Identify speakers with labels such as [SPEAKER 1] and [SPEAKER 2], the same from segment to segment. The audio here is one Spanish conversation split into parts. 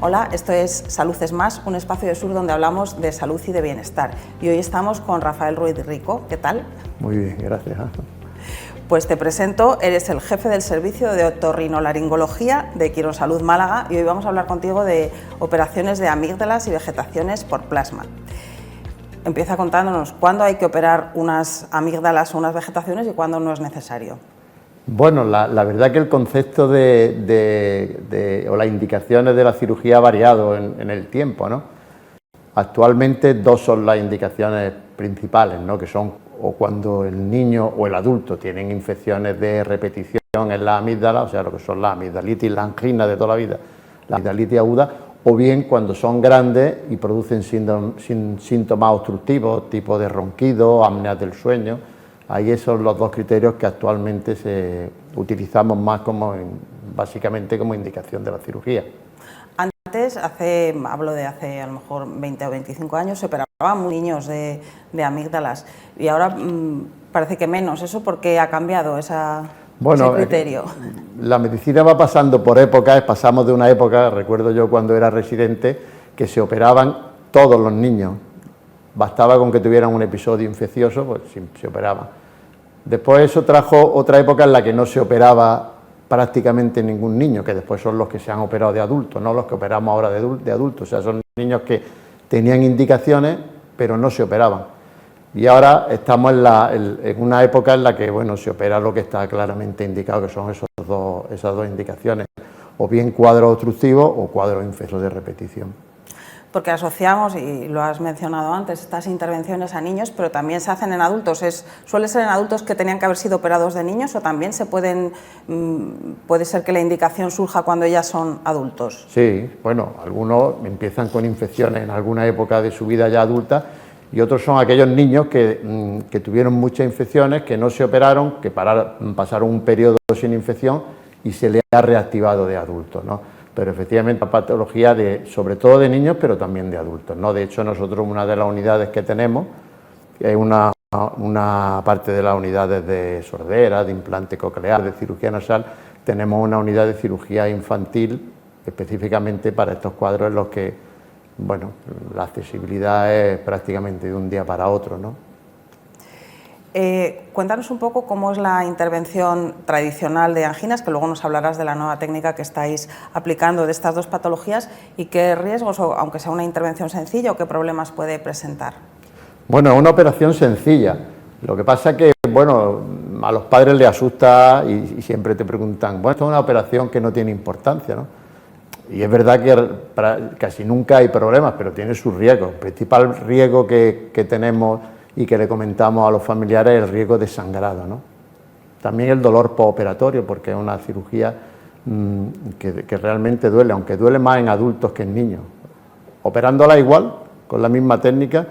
[SPEAKER 1] Hola, esto es Salud es Más, un espacio de Sur donde hablamos de salud y de bienestar. Y hoy estamos con Rafael Ruiz Rico. ¿Qué tal?
[SPEAKER 2] Muy bien, gracias.
[SPEAKER 1] Pues te presento, eres el jefe del servicio de otorrinolaringología de Quirosalud Málaga y hoy vamos a hablar contigo de operaciones de amígdalas y vegetaciones por plasma. Empieza contándonos cuándo hay que operar unas amígdalas o unas vegetaciones y cuándo no es necesario.
[SPEAKER 2] Bueno, la verdad que el concepto o las indicaciones de la cirugía ha variado en el tiempo, ¿no? Actualmente dos son las indicaciones principales, ¿no? Que son o cuando el niño o el adulto tienen infecciones de repetición en la amígdala, o sea, lo que son la amigdalitis, la angina de toda la vida, la amigdalitis aguda, o bien cuando son grandes y producen síntomas obstructivos, tipo de ronquido, apneas del sueño. Ahí son los dos criterios que actualmente utilizamos más básicamente como indicación de la cirugía.
[SPEAKER 1] Antes, hablo de hace a lo mejor 20 o 25 años, se operaban niños de amígdalas y ahora parece que menos. ¿Eso por qué ha cambiado ese criterio?
[SPEAKER 2] La medicina va pasando por épocas, pasamos de una época, recuerdo yo cuando era residente, que se operaban todos los niños. Bastaba con que tuvieran un episodio infeccioso, pues se operaban. Después eso trajo otra época en la que no se operaba prácticamente ningún niño, que después son los que se han operado de adultos, no los que operamos ahora de adultos, o sea, son niños que tenían indicaciones pero no se operaban. Y ahora estamos en una época en la que, bueno, se opera lo que está claramente indicado, que son esas dos indicaciones, o bien cuadros obstructivos o cuadros infecciosos de repetición.
[SPEAKER 1] Porque asociamos, y lo has mencionado antes, estas intervenciones a niños, pero también se hacen en adultos. ¿Suele ser en adultos que tenían que haber sido operados de niños o también puede ser que la indicación surja cuando ya son adultos?
[SPEAKER 2] Sí, bueno, algunos empiezan con infecciones en alguna época de su vida ya adulta y otros son aquellos niños que tuvieron muchas infecciones, que no se operaron, que pasaron un periodo sin infección y se le ha reactivado de adultos, ¿no? Pero efectivamente la patología sobre todo de niños, pero también de adultos, ¿no? De hecho, nosotros una de las unidades que tenemos es una parte de las unidades de sordera, de implante coclear, de cirugía nasal, tenemos una unidad de cirugía infantil específicamente para estos cuadros en los que, bueno, la accesibilidad es prácticamente de un día para otro, ¿no?
[SPEAKER 1] Cuéntanos un poco cómo es la intervención tradicional de anginas, que luego nos hablarás de la nueva técnica que estáis aplicando de estas dos patologías y qué riesgos, o aunque sea una intervención sencilla, o qué problemas puede presentar.
[SPEAKER 2] Bueno, es una operación sencilla. Lo que pasa es que, bueno, a los padres les asusta y siempre te preguntan, bueno, esto es una operación que no tiene importancia, ¿no? Y es verdad que casi nunca hay problemas, pero tiene sus riesgos. El principal riesgo que tenemos y que le comentamos a los familiares es el riesgo de sangrado, ¿no? También el dolor postoperatorio, porque es una cirugía que realmente duele, aunque duele más en adultos que en niños. Operándola igual, con la misma técnica,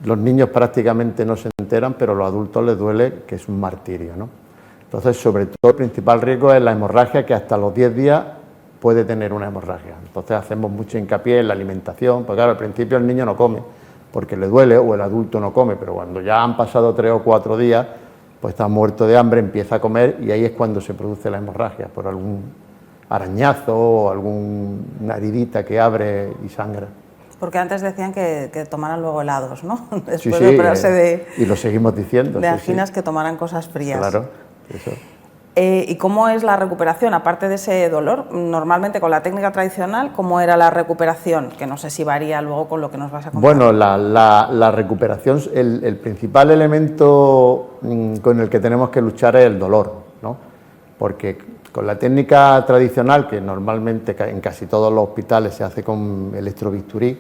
[SPEAKER 2] los niños prácticamente no se enteran, pero a los adultos les duele, que es un martirio, ¿no? Entonces, sobre todo, el principal riesgo es la hemorragia, que hasta los 10 días puede tener una hemorragia. Entonces, hacemos mucho hincapié en la alimentación, porque claro, al principio el niño no come, porque le duele, o el adulto no come, pero cuando ya han pasado 3 o 4 días, pues está muerto de hambre, empieza a comer y ahí es cuando se produce la hemorragia, por algún arañazo o alguna heridita que abre y sangra.
[SPEAKER 1] Porque antes decían que tomaran luego helados, ¿no? Después
[SPEAKER 2] sí,
[SPEAKER 1] de operarse
[SPEAKER 2] y lo seguimos diciendo.
[SPEAKER 1] De anginas, sí. Que tomaran cosas frías.
[SPEAKER 2] Claro, eso.
[SPEAKER 1] ¿Y cómo es la recuperación? Aparte de ese dolor, normalmente con la técnica tradicional, ¿cómo era la recuperación? Que no sé si varía luego con lo que nos vas a contar.
[SPEAKER 2] Bueno, la recuperación, el principal elemento con el que tenemos que luchar es el dolor, ¿no? Porque con la técnica tradicional, que normalmente en casi todos los hospitales se hace con electrobisturí,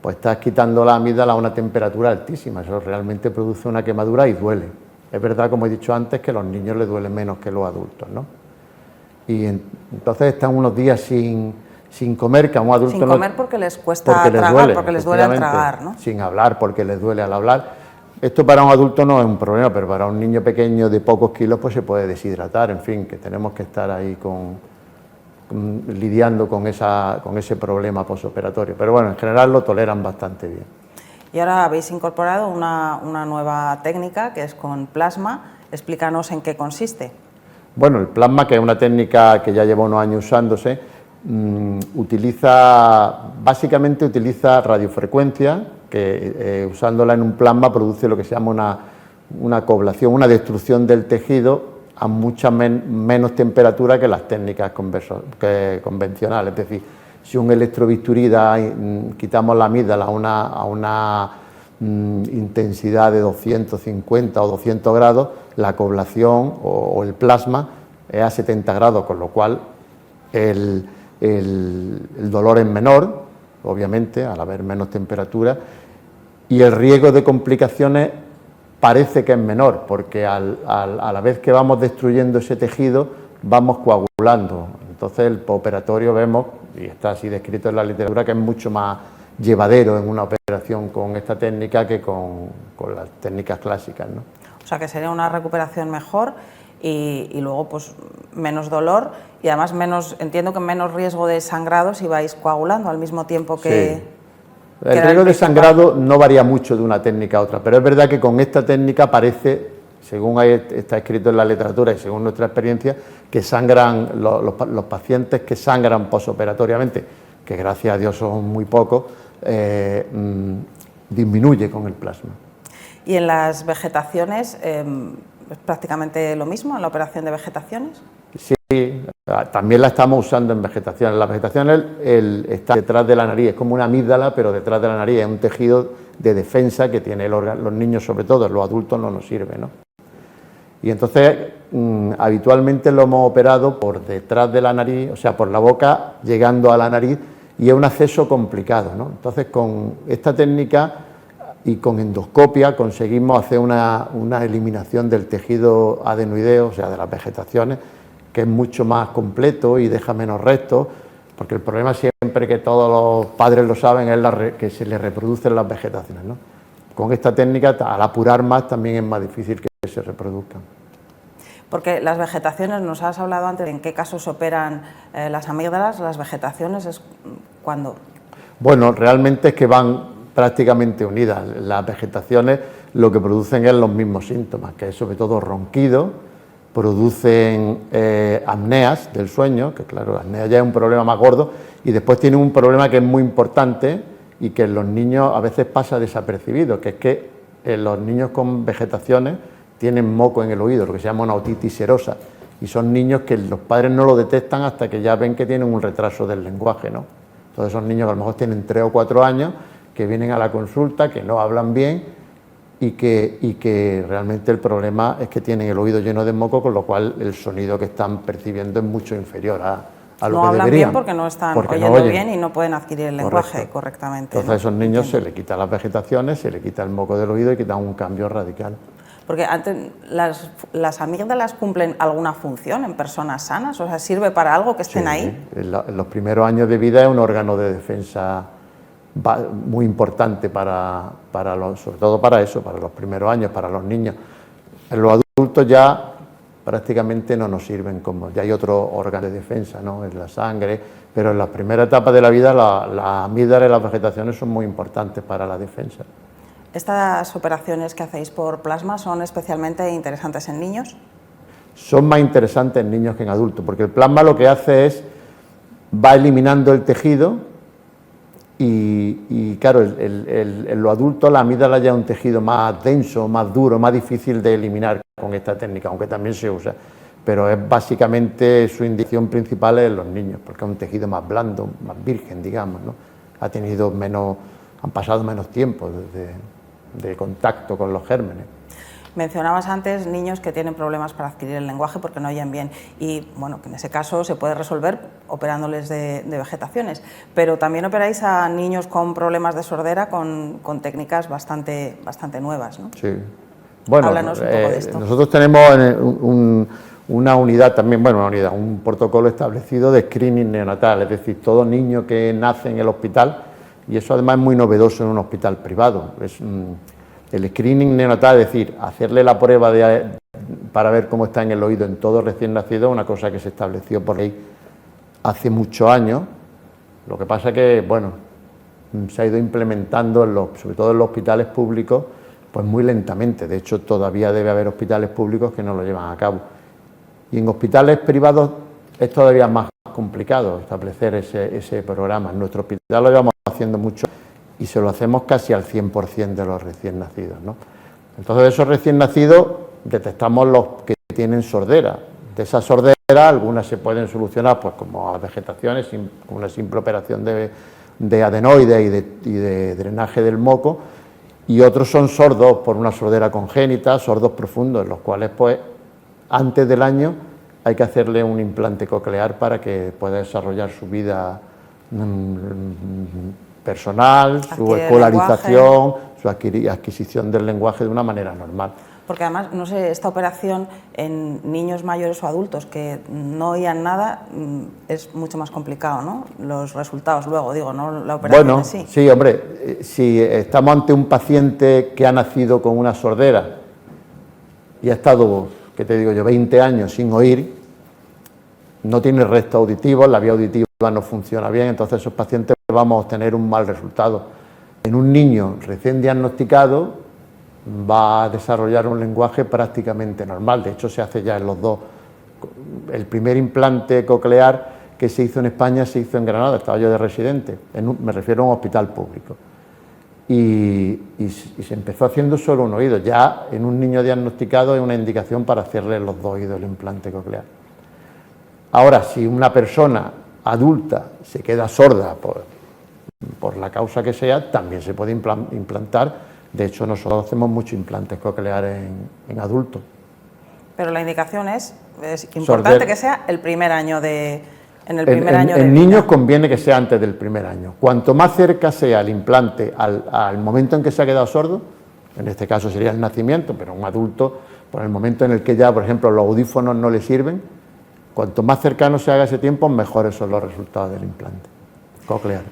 [SPEAKER 2] pues estás quitando la amígdala a una temperatura altísima, eso realmente produce una quemadura y duele. Es verdad, como he dicho antes, que a los niños les duele menos que a los adultos, ¿no? Y entonces están unos días sin comer, que a un adulto
[SPEAKER 1] sin comer porque les cuesta tragar, porque les duele al tragar, ¿no?
[SPEAKER 2] Sin hablar, porque les duele al hablar. Esto para un adulto no es un problema, pero para un niño pequeño de pocos kilos pues se puede deshidratar, en fin, que tenemos que estar ahí lidiando con ese problema postoperatorio. Pero bueno, en general lo toleran bastante bien.
[SPEAKER 1] Y ahora habéis incorporado una nueva técnica que es con plasma. Explícanos en qué consiste.
[SPEAKER 2] Bueno, el plasma, que es una técnica que ya lleva unos años usándose, básicamente utiliza radiofrecuencia, que usándola en un plasma produce lo que se llama una acoblación, una destrucción del tejido a mucha menos temperatura que las técnicas convencionales. Es decir, si un electrobisturí quitamos la amígdala a una intensidad de 250 o 200 grados, la acoblación o el plasma es a 70 grados, con lo cual el dolor es menor, obviamente, al haber menos temperatura, y el riesgo de complicaciones parece que es menor, porque a la vez que vamos destruyendo ese tejido, vamos coagulando. Entonces el postoperatorio vemos, y está así descrito en la literatura, que es mucho más llevadero en una operación con esta técnica que con las técnicas clásicas, ¿no?
[SPEAKER 1] O sea, que sería una recuperación mejor y luego pues menos dolor y además entiendo que menos riesgo de sangrado si vais coagulando al mismo tiempo que...
[SPEAKER 2] Sí. El riesgo de sangrado no varía mucho de una técnica a otra, pero es verdad que con esta técnica parece, según está escrito en la literatura y según nuestra experiencia, que sangran los pacientes que sangran posoperatoriamente, que gracias a Dios son muy pocos, disminuye con el plasma.
[SPEAKER 1] ¿Y en las vegetaciones es prácticamente lo mismo, en la operación de vegetaciones?
[SPEAKER 2] Sí, también la estamos usando en vegetación. La vegetación está detrás de la nariz, es como una amígdala, pero detrás de la nariz es un tejido de defensa que tiene los niños, sobre todo, los adultos no nos sirve, ¿no? Y entonces, habitualmente lo hemos operado por detrás de la nariz, o sea, por la boca, llegando a la nariz, y es un acceso complicado, ¿no? Entonces, con esta técnica y con endoscopia conseguimos hacer una eliminación del tejido adenoideo, o sea, de las vegetaciones, que es mucho más completo y deja menos restos, porque el problema siempre, que todos los padres lo saben, es que se les reproducen las vegetaciones, ¿no? Con esta técnica, al apurar más, también es más difícil que se reproduzcan.
[SPEAKER 1] Porque las vegetaciones, nos has hablado antes, ¿en qué casos operan las amígdalas? ¿Las vegetaciones es cuándo?
[SPEAKER 2] Bueno, realmente es que van prácticamente unidas. Las vegetaciones lo que producen es los mismos síntomas, que es sobre todo ronquido, producen apneas del sueño, que claro, la apnea ya es un problema más gordo, y después tienen un problema que es muy importante y que en los niños a veces pasa desapercibido, que es que los niños con vegetaciones tienen moco en el oído, lo que se llama una otitis serosa, y son niños que los padres no lo detectan hasta que ya ven que tienen un retraso del lenguaje, ¿no? Entonces son niños que a lo mejor tienen 3 o 4 años, que vienen a la consulta, que no hablan bien, y que realmente el problema es que tienen el oído lleno de moco, con lo cual el sonido que están percibiendo es mucho inferior a lo que deberían.
[SPEAKER 1] No hablan bien porque no están oyendo bien y no pueden adquirir el lenguaje correctamente.
[SPEAKER 2] Entonces a esos niños se les quita las vegetaciones, se les quita el moco del oído y quitan un cambio radical.
[SPEAKER 1] Porque antes, las amígdalas cumplen alguna función en personas sanas, o sea, ¿sirve para algo que estén ahí?
[SPEAKER 2] En los primeros años de vida es un órgano de defensa muy importante sobre todo para eso, para los primeros años, para los niños. En los adultos ya prácticamente no nos sirven, ya hay otros órganos de defensa, ¿no? En la sangre, pero en las primeras etapas de la vida las amígdalas y las vegetaciones son muy importantes para la defensa.
[SPEAKER 1] ¿Estas operaciones que hacéis por plasma son especialmente interesantes en niños?
[SPEAKER 2] Son más interesantes en niños que en adultos, porque el plasma lo que hace es, va eliminando el tejido y claro, en los adultos la amígdala ya es un tejido más denso, más duro, más difícil de eliminar con esta técnica, aunque también se usa, pero es básicamente su indicación principal en los niños, porque es un tejido más blando, más virgen, digamos, ¿no? Han pasado menos tiempo de contacto con los gérmenes.
[SPEAKER 1] Mencionabas antes niños que tienen problemas para adquirir el lenguaje porque no oyen bien y bueno, que en ese caso se puede resolver operándoles de vegetaciones, pero también operáis a niños con problemas de sordera con técnicas bastante nuevas, ¿no?
[SPEAKER 2] Sí. Bueno,
[SPEAKER 1] háblanos un poco de esto.
[SPEAKER 2] Nosotros tenemos una unidad también, un protocolo establecido de screening neonatal, es decir, todo niño que nace en el hospital, y eso además es muy novedoso en un hospital privado. El screening neonatal, es decir, hacerle la prueba para ver cómo está en el oído en todo recién nacido, una cosa que se estableció por ley hace muchos años. Lo que pasa es que, se ha ido implementando, sobre todo en los hospitales públicos, pues muy lentamente. De hecho, todavía debe haber hospitales públicos que no lo llevan a cabo. Y en hospitales privados es todavía más complicado establecer ese programa. En nuestro hospital lo llevamos haciendo mucho y se lo hacemos casi al 100% de los recién nacidos, ¿no? Entonces, de esos recién nacidos detectamos los que tienen sordera. De esa sordera, algunas se pueden solucionar, pues como las vegetaciones, con una simple operación de adenoides y de drenaje del moco, y otros son sordos por una sordera congénita, sordos profundos, en los cuales, pues, antes del año hay que hacerle un implante coclear para que pueda desarrollar su vida personal, su escolarización, su adquisición del lenguaje de una manera normal.
[SPEAKER 1] Porque además, no sé, esta operación en niños mayores o adultos que no oían nada es mucho más complicado, ¿no? Los resultados luego, digo, no la operación en sí.
[SPEAKER 2] Sí, hombre, si estamos ante un paciente que ha nacido con una sordera y ha estado, ¿qué te digo yo?, 20 años sin oír, no tiene resto auditivo, la vía auditiva no funciona bien, entonces esos pacientes vamos a obtener un mal resultado. En un niño recién diagnosticado va a desarrollar un lenguaje prácticamente normal, de hecho se hace ya en los dos. El primer implante coclear que se hizo en España se hizo en Granada, estaba yo de residente, me refiero a un hospital público, y se empezó haciendo solo un oído. Ya en un niño diagnosticado es una indicación para hacerle los dos oídos el implante coclear. Ahora, si una persona adulta se queda sorda por la causa que sea, también se puede implantar. De hecho, nosotros hacemos muchos implantes cocleares en adultos.
[SPEAKER 1] Pero la indicación es importante que sea el primer año de...
[SPEAKER 2] En niños conviene que sea antes del primer año. Cuanto más cerca sea el implante al momento en que se ha quedado sordo, en este caso sería el nacimiento, pero un adulto, por el momento en el que ya, por ejemplo, los audífonos no le sirven, cuanto más cercano se haga ese tiempo, mejores son los resultados del implante coclear.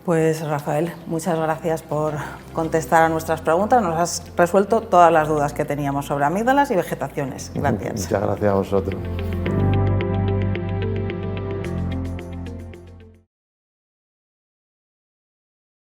[SPEAKER 1] Pues Rafael, muchas gracias por contestar a nuestras preguntas. Nos has resuelto todas las dudas que teníamos sobre amígdalas y vegetaciones. Gracias.
[SPEAKER 2] Muchas gracias a vosotros.